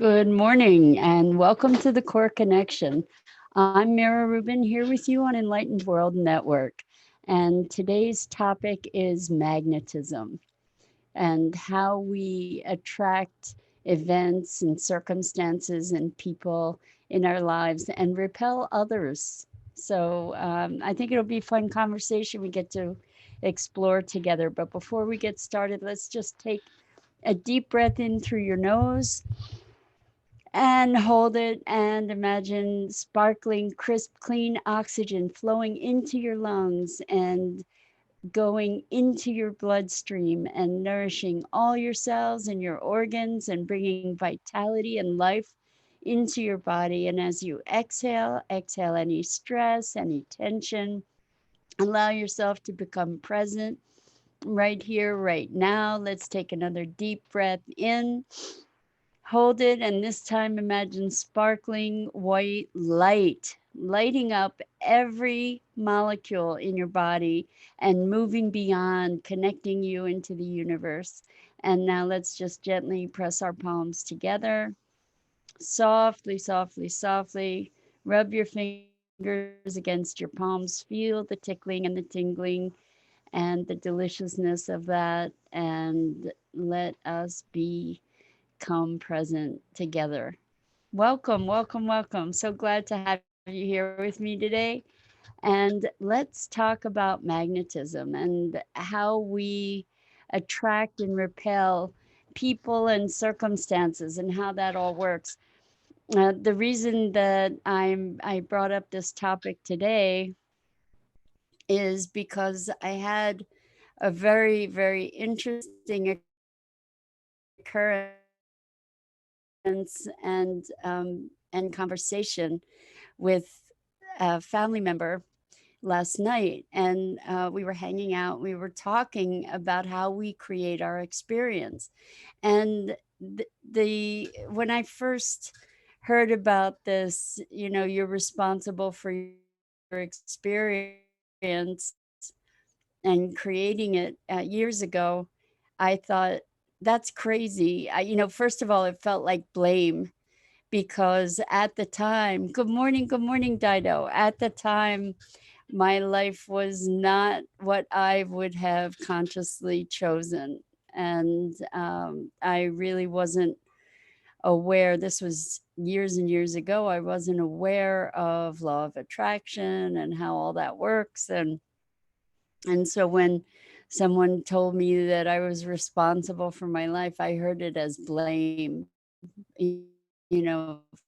Good morning and welcome to the Core Connection. I'm Mira Rubin here with you on Enlightened World Network. And today's topic is magnetism and how we attract events and circumstances and people in our lives and repel others. So I think it'll be a fun conversation we get to explore together. But before we get started, let's just take a deep breath in through your nose and hold it and imagine sparkling, crisp, clean oxygen flowing into your lungs and going into your bloodstream and nourishing all your cells and your organs and bringing vitality and life into your body. And as you exhale, exhale any stress, any tension. Allow yourself to become present right here, right now. Let's take another deep breath in. Hold it, and this time imagine sparkling white light lighting up every molecule in your body and moving beyond, connecting you into the universe. And now let's just gently press our palms together. Softly, softly, softly. Rub your fingers against your palms. Feel the tickling and the tingling and the deliciousness of that. And let us become present together. Welcome, welcome, welcome. So glad to have you here with me today. And let's talk about magnetism and how we attract and repel people and circumstances and how that all works. The reason that I brought up this topic today is because I had a very, very interesting occurrence and conversation with a family member last night, and we were hanging out. We were talking about how we create our experience, and the when I first heard about this, you're responsible for your experience and creating it years ago, I thought that's crazy. First of all, it felt like blame because at the time, good morning, Dido. At the time, my life was not what I would have consciously chosen. And I really wasn't aware. This was years and years ago. I wasn't aware of law of attraction and how all that works. And so when someone told me that I was responsible for my life, I heard it as blame,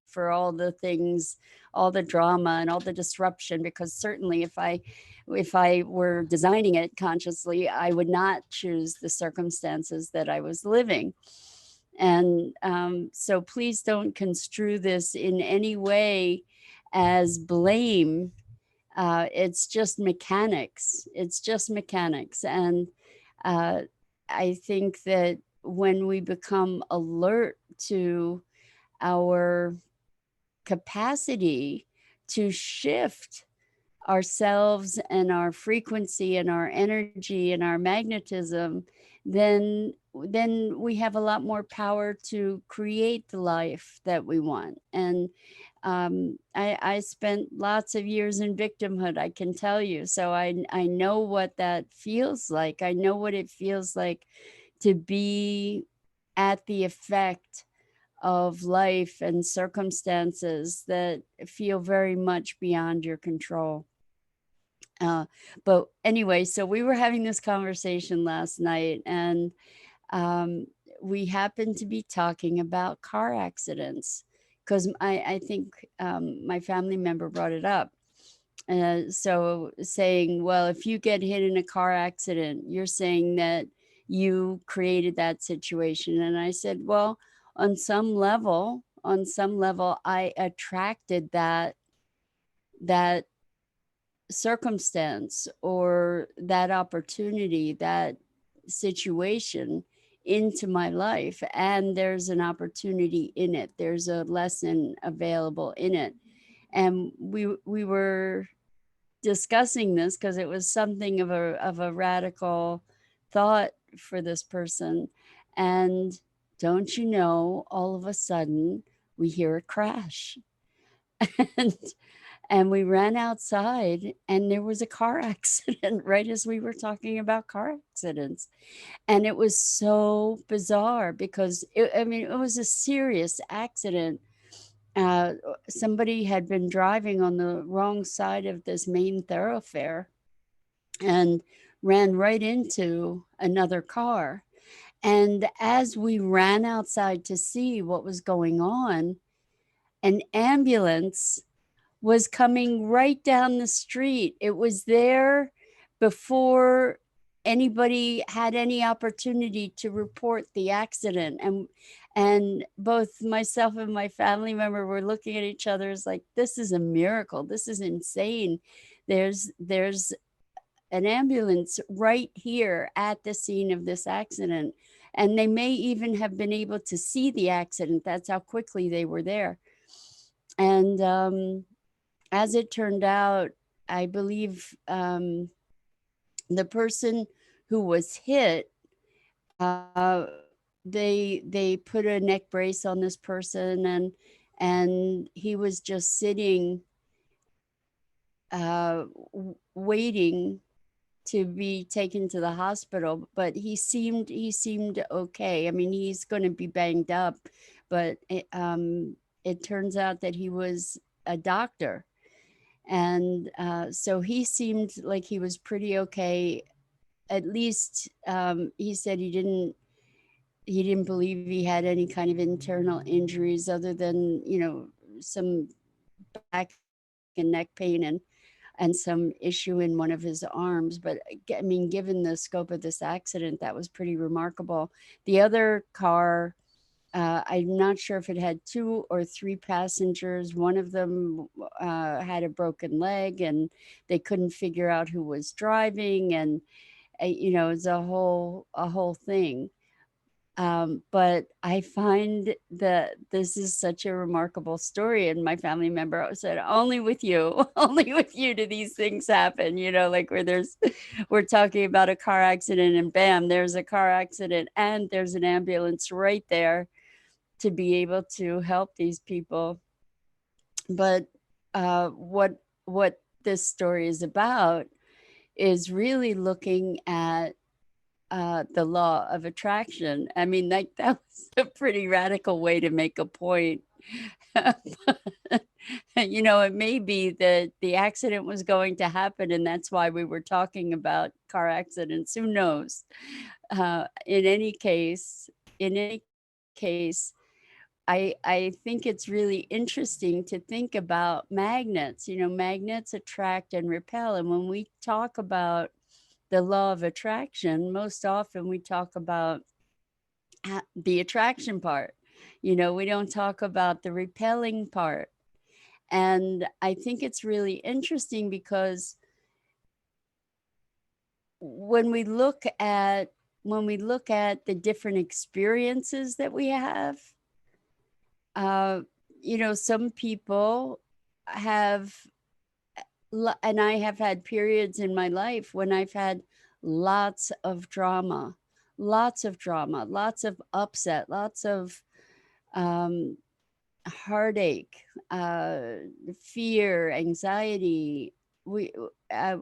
for all the things, all the drama and all the disruption. Because certainly if I were designing it consciously, I would not choose the circumstances that I was living. And so please don't construe this in any way as blame. It's just mechanics. It's just mechanics. And uh, I think that when we become alert to our capacity to shift ourselves and our frequency and our energy and our magnetism, then we have a lot more power to create the life that we want. And I spent lots of years in victimhood, I can tell you. So I know what that feels like. I know what it feels like to be at the effect of life and circumstances that feel very much beyond your control. Uh, but anyway, so we were having this conversation last night, and um, we happened to be talking about car accidents because I think my family member brought it up. So saying, well, if you get hit in a car accident, you're saying that you created that situation. And I said, well, on some level, I attracted that circumstance or that opportunity, that situation into my life. And there's an opportunity in it. There's a lesson available in it. And we were discussing this because it was something of a radical thought for this person. And don't you know, all of a sudden we hear a crash. and and we ran outside and there was a car accident right as we were talking about car accidents. And it was so bizarre because I mean, it was a serious accident. Somebody had been driving on the wrong side of this main thoroughfare and ran right into another car. And as we ran outside to see what was going on, an ambulance was coming right down the street. It was there before anybody had any opportunity to report the accident. And both myself and my family member were looking at each other as like, this is a miracle. This is insane. There's an ambulance right here at the scene of this accident. And they may even have been able to see the accident. That's how quickly they were there. And as it turned out, I believe the person who was hit, uh, they put a neck brace on this person, and he was just sitting, waiting to be taken to the hospital. But he seemed okay. I mean, he's going to be banged up, but it turns out that he was a doctor. And so he seemed like he was pretty okay. At least he said he didn't believe he had any kind of internal injuries other than, some back and neck pain and some issue in one of his arms. But I mean, given the scope of this accident, that was pretty remarkable. The other car, I'm not sure if it had 2 or 3 passengers. One of them had a broken leg, and they couldn't figure out who was driving, and it's a whole thing. But I find that this is such a remarkable story, and my family member said, "Only with you, only with you do these things happen." Like where we're talking about a car accident, and bam, there's a car accident, and there's an ambulance right there to be able to help these people. But what this story is about is really looking at the law of attraction. I mean, like that was a pretty radical way to make a point. It may be that the accident was going to happen, and that's why we were talking about car accidents. Who knows? In any case, I think it's really interesting to think about magnets. Magnets attract and repel. And when we talk about the law of attraction, most often we talk about the attraction part. We don't talk about the repelling part. And I think it's really interesting because when we look at the different experiences that we have, uh, some people have, and I have had periods in my life when I've had lots of drama, lots of drama, lots of upset, lots of um, heartache, fear, anxiety. Uh,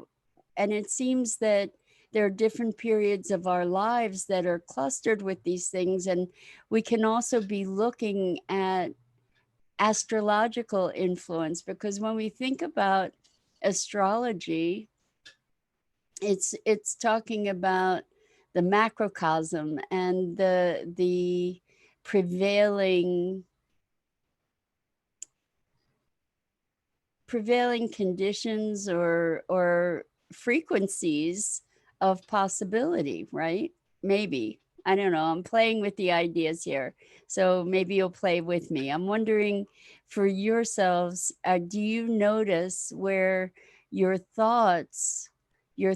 and it seems that there are different periods of our lives that are clustered with these things. And we can also be looking at astrological influence, because when we think about astrology, it's talking about the macrocosm and the prevailing conditions or frequencies of possibility, right? Maybe. I don't know. I'm playing with the ideas here. So maybe you'll play with me. I'm wondering for yourselves, do you notice where your thoughts, your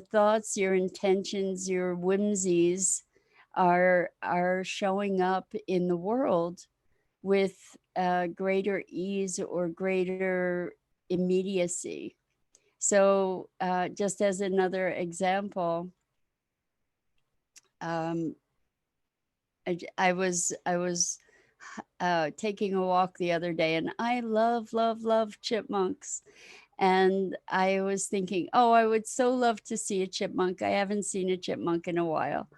intentions, your whimsies are showing up in the world with greater ease or greater immediacy? So, just as another example, um, I was taking a walk the other day, and I love chipmunks. And I was thinking, oh, I would so love to see a chipmunk. I haven't seen a chipmunk in a while.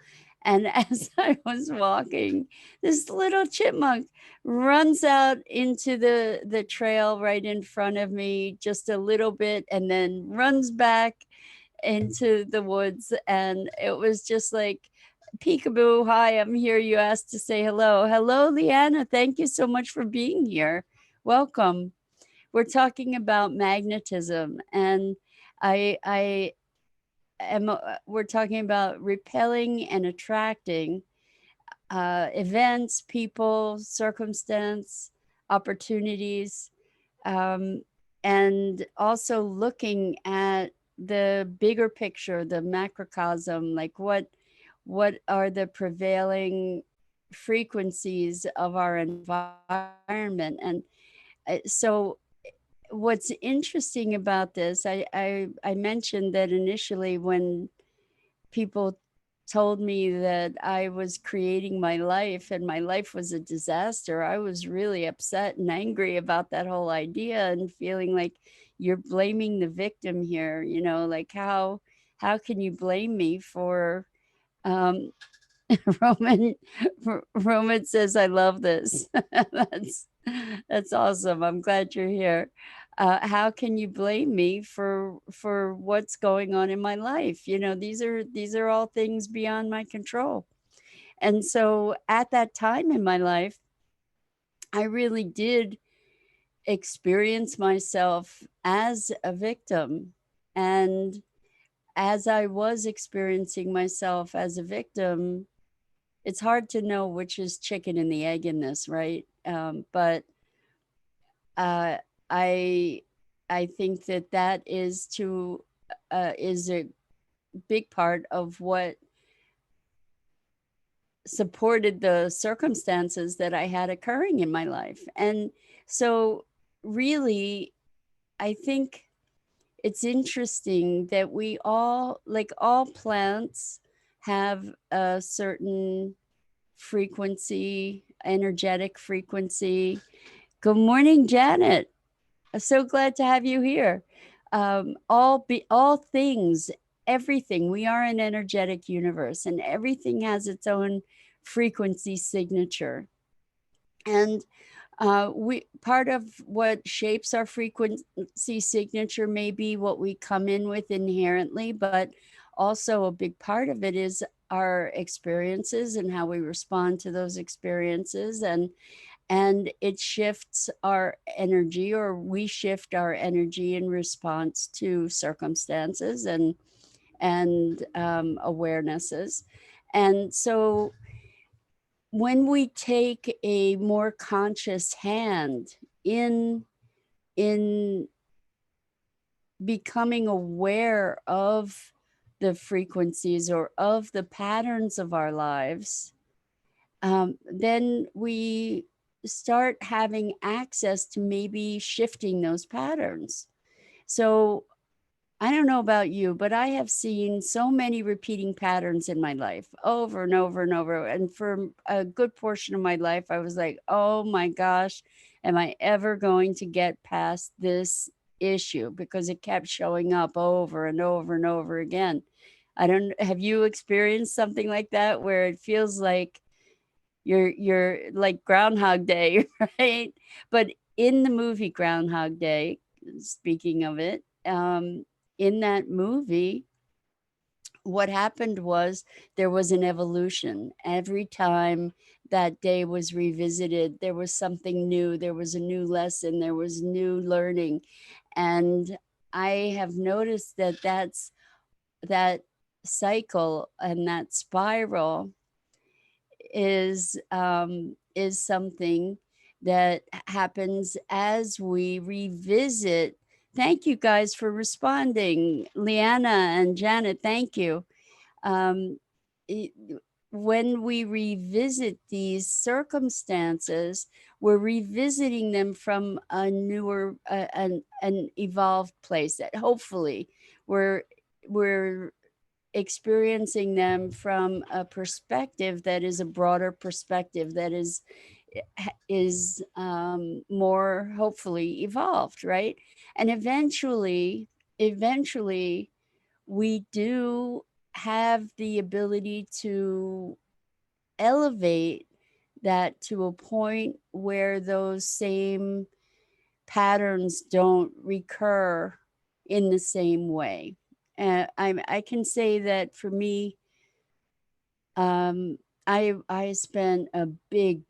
And as I was walking, this little chipmunk runs out into the trail right in front of me just a little bit and then runs back into the woods. And it was just like, peekaboo, hi, I'm here. You asked to say hello. Hello, Leanna. Thank you so much for being here. Welcome. We're talking about magnetism, and I am. We're talking about repelling and attracting events, people, circumstance, opportunities, um, and also looking at the bigger picture, the macrocosm, like what are the prevailing frequencies of our environment. And so what's interesting about this, I mentioned that initially when people told me that I was creating my life and my life was a disaster, I was really upset and angry about that whole idea and feeling like you're blaming the victim here, like how can you blame me for um Roman Roman says, "I love this." That's awesome. I'm glad you're here. How can you blame me for what's going on in my life? These are all things beyond my control. And so at that time in my life, I really did experience myself as a victim. And as I was experiencing myself as a victim, it's hard to know which is chicken and the egg in this, right? But uh, I I think that is a big part of what supported the circumstances that I had occurring in my life. And so really, I think it's interesting that we all, like all plants, have a certain frequency, energetic frequency. Good morning, Janet. I'm so glad to have you here. All things, everything. We are an energetic universe, and everything has its own frequency signature. And we part of what shapes our frequency signature may be what we come in with inherently, but also a big part of it is our experiences and how we respond to those experiences, and it shifts our energy, or we shift our energy in response to circumstances and awarenesses. And so when we take a more conscious hand in becoming aware of the frequencies or of the patterns of our lives, then we start having access to maybe shifting those patterns. So I don't know about you, but I have seen so many repeating patterns in my life over and over and over. And for a good portion of my life, I was like, oh my gosh, am I ever going to get past this issue? Because it kept showing up over and over and over again. Have you experienced something like that where it feels like you're like Groundhog Day, right? But in the movie Groundhog Day, speaking of it, in that movie, what happened was there was an evolution. Every time that day was revisited, there was something new, there was a new lesson, there was new learning. And I have noticed that cycle and that spiral is something that happens as we revisit. Thank you guys for responding, Leanna and Janet. Thank you. Um, it- when we revisit these circumstances, we're revisiting them from a newer, an evolved place that hopefully we're we're experiencing them from a perspective that is a broader perspective, that is more hopefully evolved, right? And eventually we do have the ability to elevate that to a point where those same patterns don't recur in the same way. I can say that for me, um, I spent a big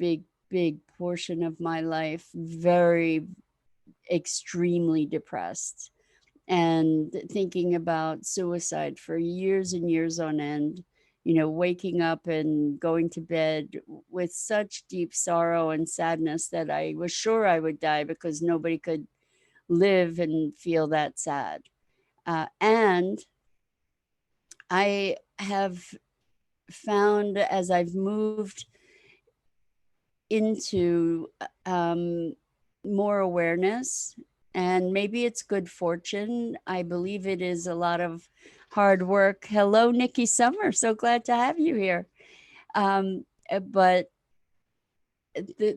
portion of my life very extremely depressed and thinking about suicide for years and years on end. You know, waking up and going to bed with such deep sorrow and sadness that I was sure I would die, because nobody could live and feel that sad. And I have found, as I've moved into more awareness, and maybe it's good fortune, I believe it is a lot of hard work. Hello, Nikki Summer. So glad to have you here. But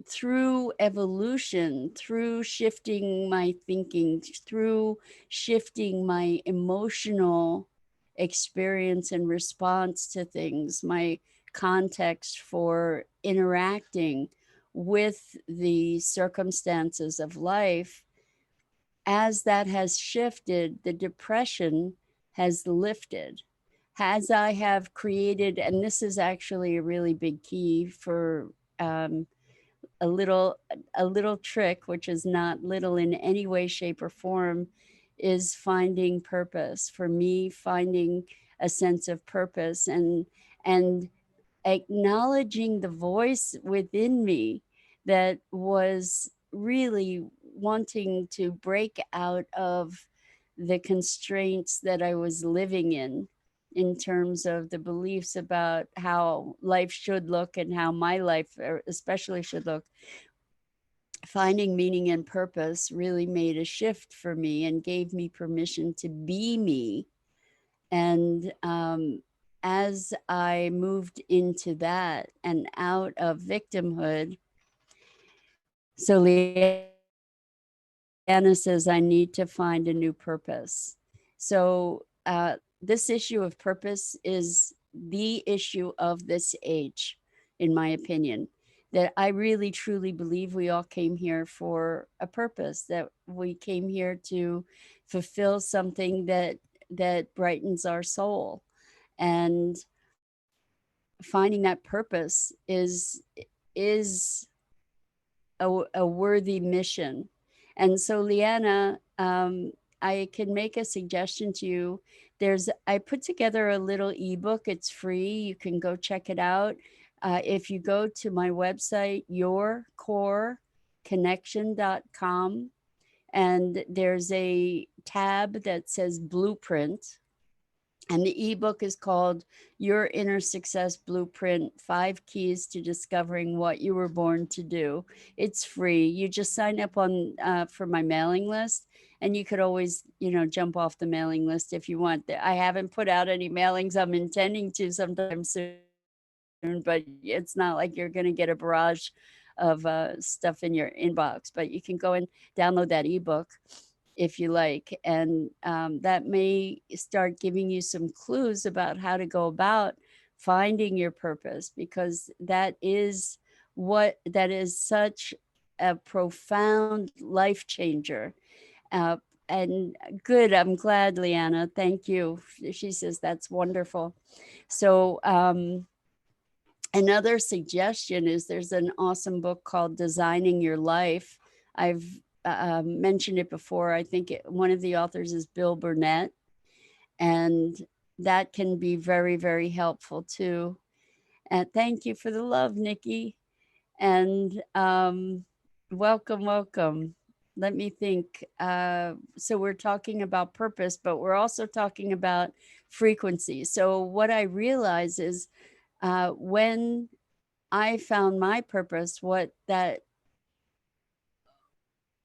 through evolution, through shifting my thinking, through shifting my emotional experience and response to things, my context for interacting with the circumstances of life, as that has shifted, the depression has lifted. As I have created, and this is actually a really big key for um, a little a little trick, which is not little in any way, shape, or form, is finding purpose. For me, finding a sense of purpose, and acknowledging the voice within me that was really wanting to break out of the constraints that I was living in terms of the beliefs about how life should look and how my life especially should look. Finding meaning and purpose really made a shift for me and gave me permission to be me. And as I moved into that and out of victimhood, so Leanna says, I need to find a new purpose. So this issue of purpose is the issue of this age, in my opinion. That I really truly believe we all came here for a purpose, that we came here to fulfill something that brightens our soul. And finding that purpose is a worthy mission. And so, Leanna, I can make a suggestion to you. I put together a little ebook. It's free. You can go check it out. If you go to my website, yourcoreconnection.com, and there's a tab that says Blueprint, and the ebook is called Your Inner Success Blueprint: 5 Keys to Discovering What You Were Born to Do. It's free. You just sign up on for my mailing list, and you could always, jump off the mailing list if you want. I haven't put out any mailings. I'm intending to sometime soon, but it's not like you're going to get a barrage of stuff in your inbox. But you can go and download that ebook if you like. And that may start giving you some clues about how to go about finding your purpose, because that is such a profound life changer. Uh, and good, I'm glad, Leanna. Thank you. She says that's wonderful. So, another suggestion is there's an awesome book called Designing Your Life. I've mentioned it before. I think one of the authors is Bill Burnett, and that can be very, very helpful too. And thank you for the love, Nikki. And welcome. Let me think. So we're talking about purpose, but we're also talking about frequency. So what I realize is when I found my purpose,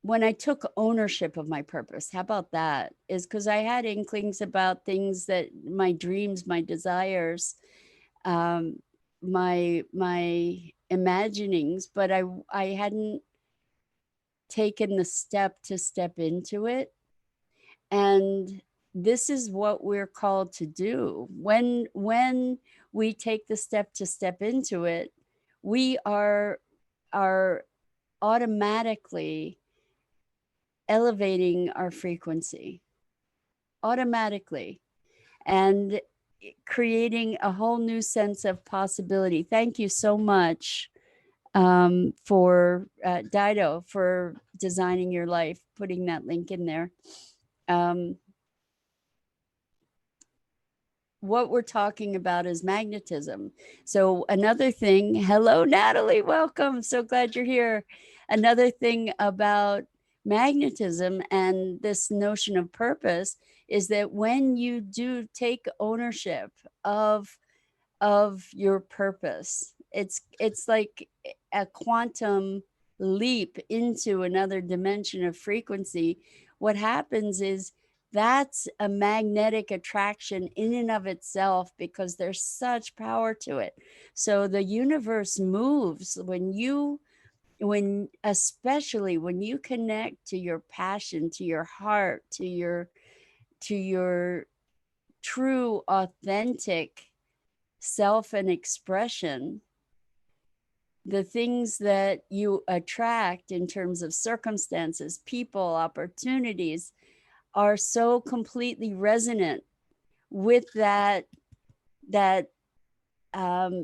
when I took ownership of my purpose, how about that? Is because I had inklings about things that my dreams, my desires, um, my imaginings, but I hadn't taken the step to step into it. And this is what we're called to do. When we take the step to step into it, we are automatically elevating our frequency automatically and creating a whole new sense of possibility. Thank you so much for Dido for designing your life, putting that link in there. Um, what we're talking about is magnetism. So, another thing, hello, Natalie, welcome. So glad you're here. Another thing about magnetism and this notion of purpose is that when you do take ownership of your purpose, it's like a quantum leap into another dimension of frequency. What happens is that's a magnetic attraction in and of itself because there's such power to it. So the universe moves when especially when you connect to your passion, to your heart, to your true authentic self and expression. The things that you attract in terms of circumstances, people, opportunities are so completely resonant with that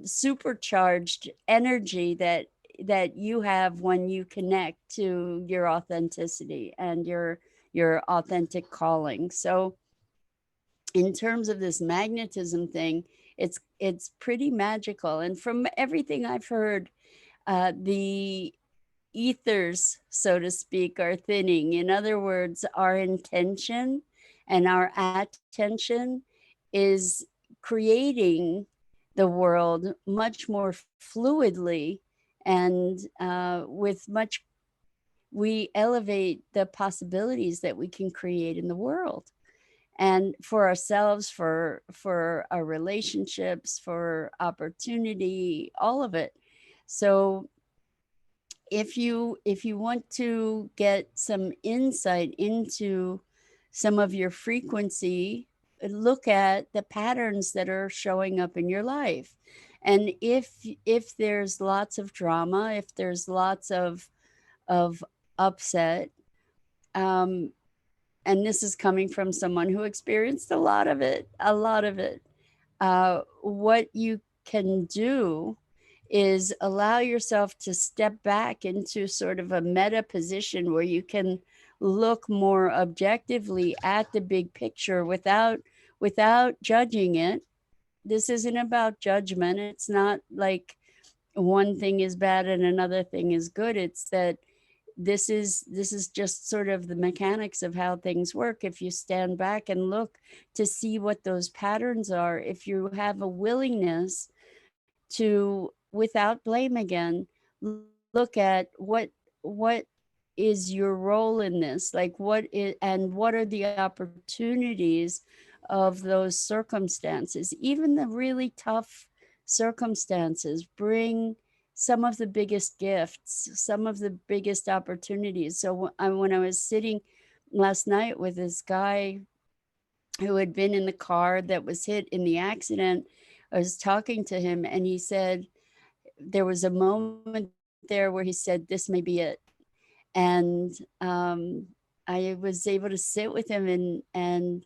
supercharged energy that you have when you connect to your authenticity and your authentic calling. So in terms of this magnetism thing, it's pretty magical. And from everything I've heard, the ethers, so to speak, are thinning. In other words, our intention and our attention is creating the world much more fluidly and with much, we elevate the possibilities that we can create in the world and for ourselves, for our relationships, for opportunity, all of it. So if you want to get some insight into some of your frequency, look at the patterns that are showing up in your life. And if there's lots of drama, if there's lots of upset, um, and this is coming from someone who experienced a lot of it. What you can do is allow yourself to step back into sort of a meta position where you can look more objectively at the big picture without judging it. This isn't about judgment. It's not like one thing is bad and another thing is good. It's that this is just sort of the mechanics of how things work. If you stand back and look to see what those patterns are, if you have a willingness to, without blame again, look at what is your role in this, like what is, and what are the opportunities of those circumstances. Even the really tough circumstances bring some of the biggest gifts, some of the biggest opportunities. So when I was sitting last night with this guy who had been in the car that was hit in the accident, I was talking to him and he said, there was a moment there where he said, this may be it. And I was able to sit with him and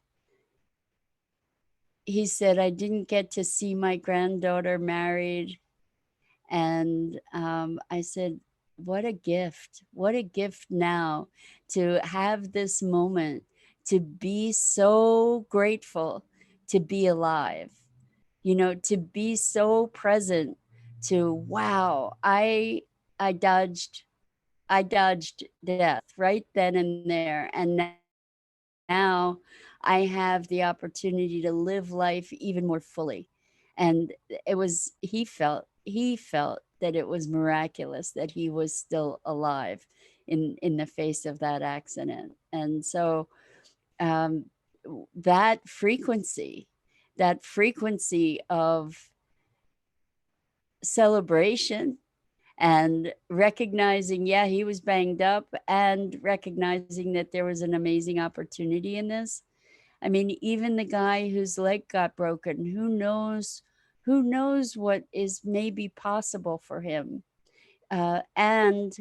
he said, I didn't get to see my granddaughter married. And I said, what a gift now to have this moment, to be so grateful to be alive, to be so present to, wow, I dodged death right then and there. And now I have the opportunity to live life even more fully. And he felt that it was miraculous that he was still alive. in the face of that accident. And so um, that frequency, that frequency of celebration and recognizing, yeah, he was banged up, and recognizing that there was an amazing opportunity in this. I mean, even the guy whose leg got broken, who knows what is maybe possible for him. And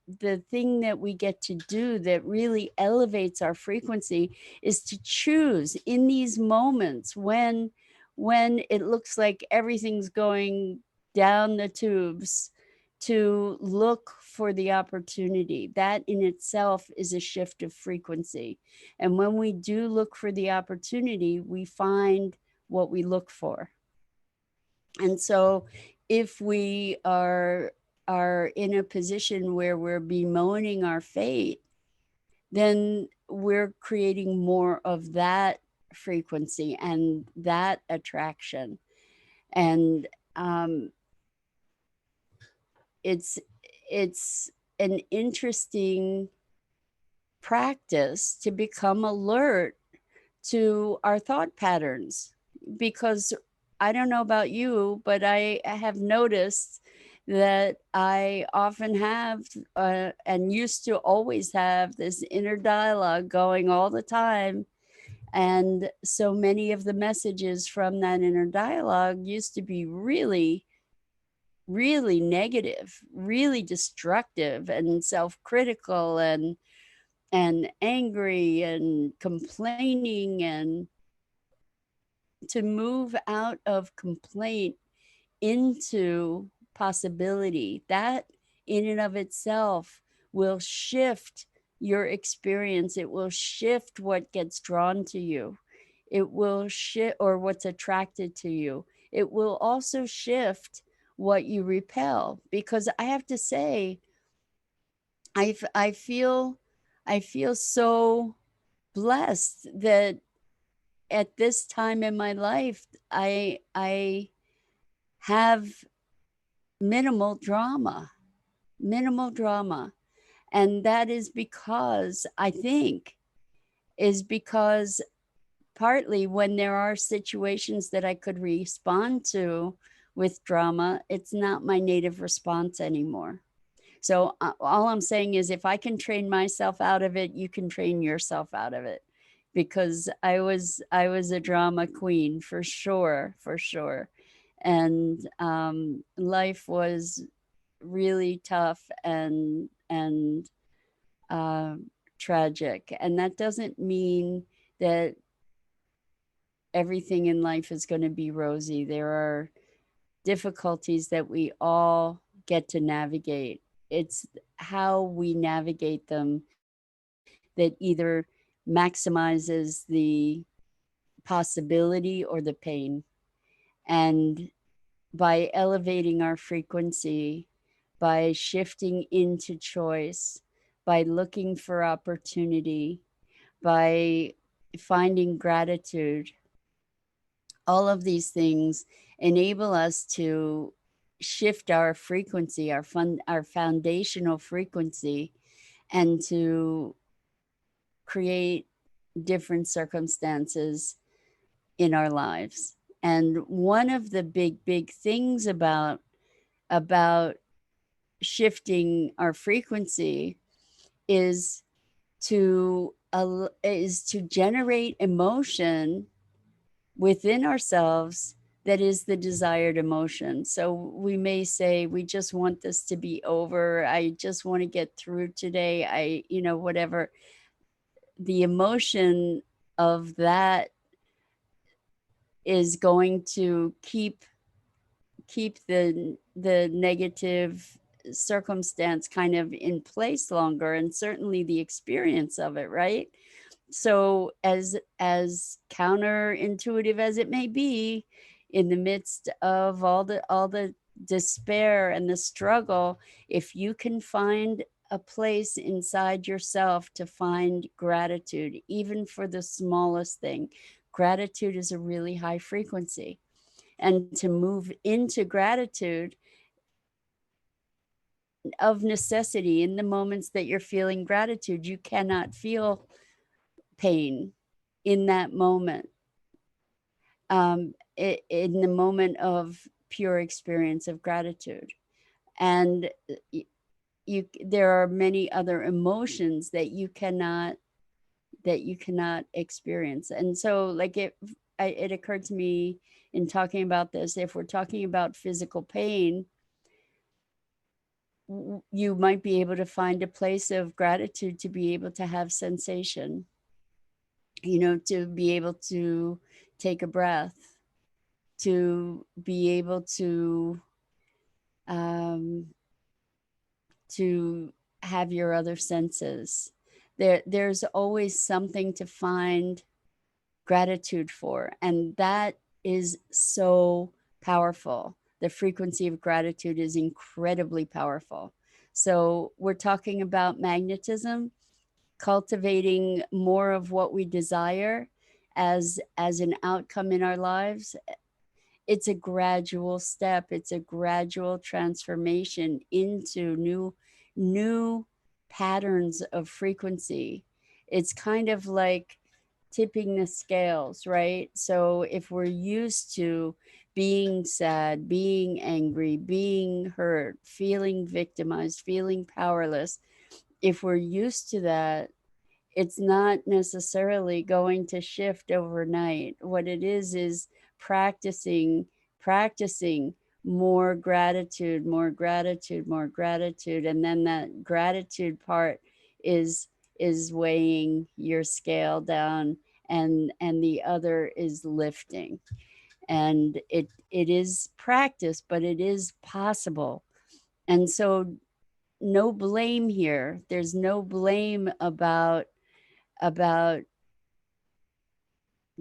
the thing that we get to do that really elevates our frequency is to choose in these moments when it looks like everything's going down the tubes, to look for the opportunity. That in itself is a shift of frequency. And when we do look for the opportunity, we find what we look for. And so if we are in a position where we're bemoaning our fate, then we're creating more of that frequency and that attraction. And um, it's it's an interesting practice to become alert to our thought patterns, because I don't know about you, but I have noticed that I often have and used to always have this inner dialogue going all the time. And so many of the messages from that inner dialogue used to be really, really negative, really destructive and self-critical and angry and complaining. And to move out of complaint into possibility, that in and of itself will shift your experience. It will shift what gets drawn to you. It will shift, or what's attracted to you. It will also shift what you repel. Because I have to say, I feel so blessed that at this time in my life, I have minimal drama, minimal drama. And that is because, I think, is because partly when there are situations that I could respond to with drama, it's not my native response anymore. So all I'm saying is, if I can train myself out of it, you can train yourself out of it. Because I was a drama queen for sure, for sure. And life was really tough and uh, tragic. And that doesn't mean that everything in life is going to be rosy. There are difficulties that we all get to navigate. It's how we navigate them that either maximizes the possibility or the pain. And by elevating our frequency, by shifting into choice, by looking for opportunity, by finding gratitude, all of these things enable us to shift our frequency, our foundational frequency, and to create different circumstances in our lives. And one of the big things about shifting our frequency is to generate emotion within ourselves that is the desired emotion. So we may say, we just want this to be over. I just want to get through today. Whatever. The emotion of that is going to keep the negative circumstance kind of in place longer, and certainly the experience of it, right? So as counterintuitive as it may be, in the midst of all the despair and the struggle, if you can find a place inside yourself to find gratitude, even for the smallest thing, gratitude is a really high frequency. And to move into gratitude of necessity, in the moments that you're feeling gratitude, you cannot feel pain in that moment, in the moment of pure experience of gratitude. And there are many other emotions that you cannot experience. And so, like, it occurred to me in talking about this, if we're talking about physical pain, you might be able to find a place of gratitude to be able to have sensation, to be able to take a breath, to be able um, to have your other senses. There's always something to find gratitude for, and that is so powerful. The frequency of gratitude is incredibly powerful. So we're talking about magnetism, cultivating more of what we desire as an outcome in our lives. It's a gradual step, it's a gradual transformation into new patterns of frequency. It's kind of like tipping the scales, right? So if we're used to being sad, being angry, being hurt, feeling victimized, feeling powerless, if we're used to that, it's not necessarily going to shift overnight. What it is practicing more gratitude, more gratitude, more gratitude. And then that gratitude part is is weighing your scale down, and the other is lifting. And it is practice, but it is possible. And so no blame here. There's no blame about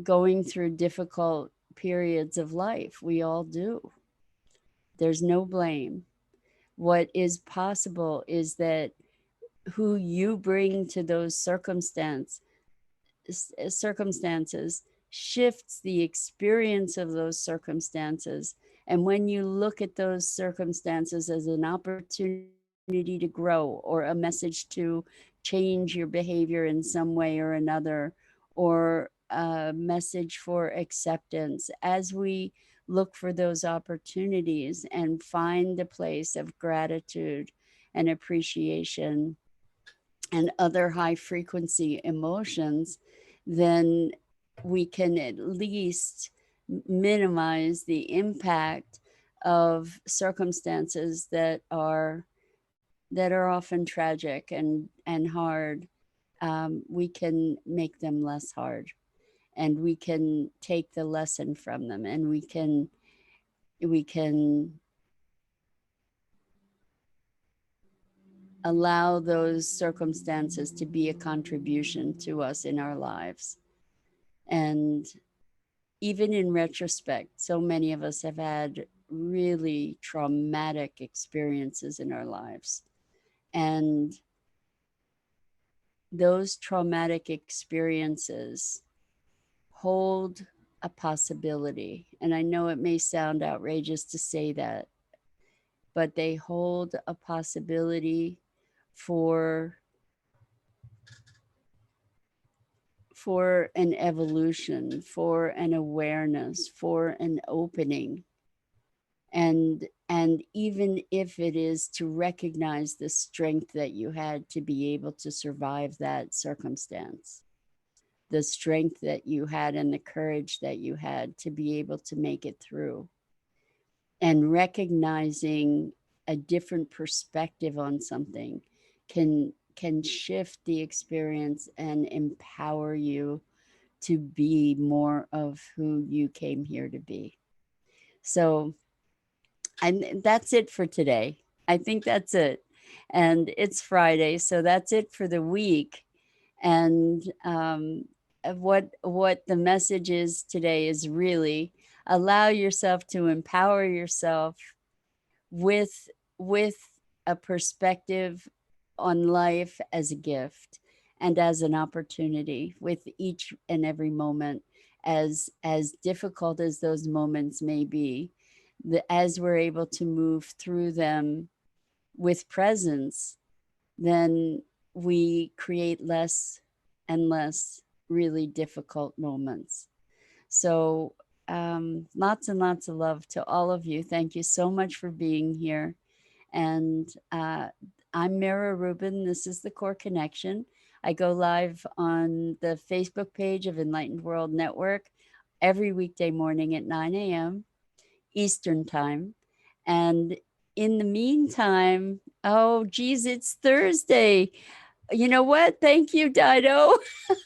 going through difficult periods of life. We all do. There's no blame. What is possible is that who you bring to those circumstances shifts the experience of those circumstances. And when you look at those circumstances as an opportunity to grow, or a message to change your behavior in some way or another, or a message for acceptance, as we look for those opportunities and find a place of gratitude and appreciation and other high frequency emotions, then we can at least minimize the impact of circumstances that are often tragic and hard. We can make them less hard, and we can take the lesson from them, and we can allow those circumstances to be a contribution to us in our lives. And even in retrospect, so many of us have had really traumatic experiences in our lives. And those traumatic experiences hold a possibility. And I know it may sound outrageous to say that, but they hold a possibility for for an evolution, for an awareness, for an opening. And even if it is to recognize the strength that you had to be able to survive that circumstance, the strength that you had and the courage that you had to be able to make it through, and recognizing a different perspective on something can shift the experience and empower you to be more of who you came here to be. So, and that's it for today. I think that's it. And it's Friday, so that's it for the week. And what the message is today is really allow yourself to empower yourself with with a perspective on life as a gift and as an opportunity, with each and every moment, as difficult as those moments may be, as we're able to move through them with presence, then we create less and less really difficult moments. So, lots and lots of love to all of you. Thank you so much for being here. And I'm Mira Rubin. This is the Core Connection. I go live on the Facebook page of Enlightened World Network every weekday morning at 9 a.m. Eastern Time. And in the meantime, oh, geez, it's Thursday. You know what? Thank you, Dido.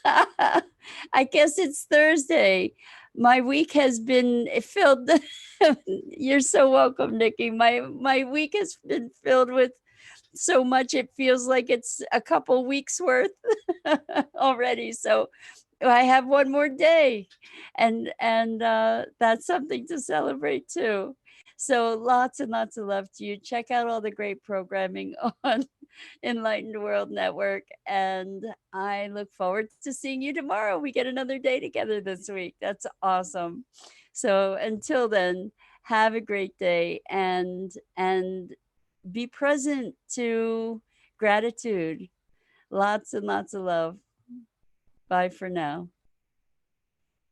I guess it's Thursday. My week has been filled. You're so welcome, Nikki. My week has been filled with so much it feels like it's a couple weeks worth already. So I have one more day, and that's something to celebrate too. So lots and lots of love to you. Check out all the great programming on Enlightened World Network. And I look forward to seeing you tomorrow. We get another day together this week. That's awesome. So until then, have a great day and be present to gratitude. Lots and lots of love. Bye for now.